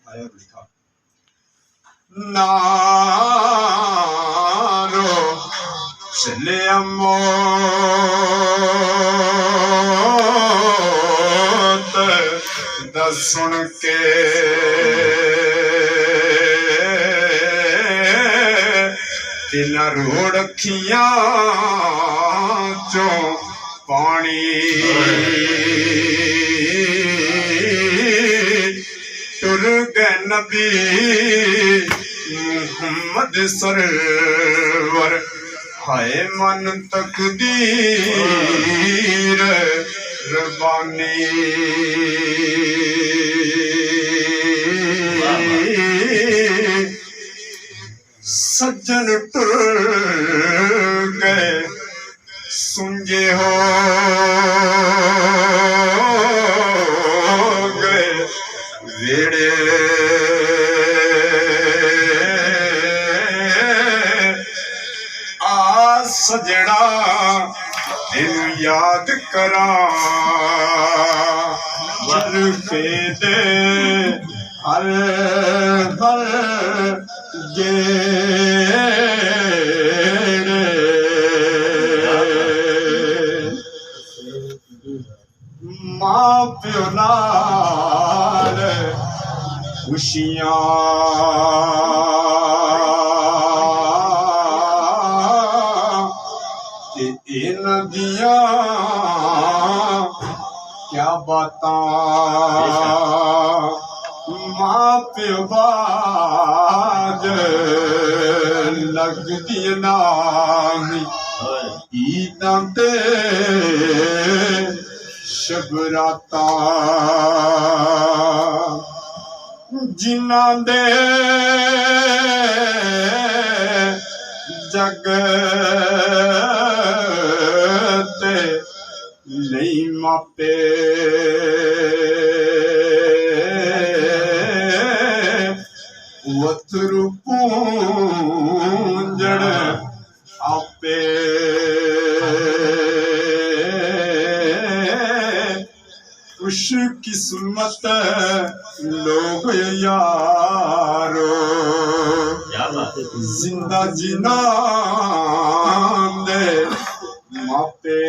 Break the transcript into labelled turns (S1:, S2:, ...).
S1: उठाया और लिखा, नारो चले मौत दा सुन के तिना रोड़ अखियां चो पानी टुर गए नबी मुहम्मद सरवर, हाय मन तकदीर रबानी। सज्जन टुर गए सुंजे हो गए वेड़े, आ सजड़ा तेनू याद करा जलफे दे हर हर गेड़े। मां प्यो नाल खुशियां ते इन्हां दियां क्या बातां, मां प्यो बाज लगदी नामी ईदां ते शबरातां, जिन्हां दे जग ते नहीं मापे वथरू पूंजड़ आपे। खुश किस्मत लोग यारो जिंदा जिना दे मापे,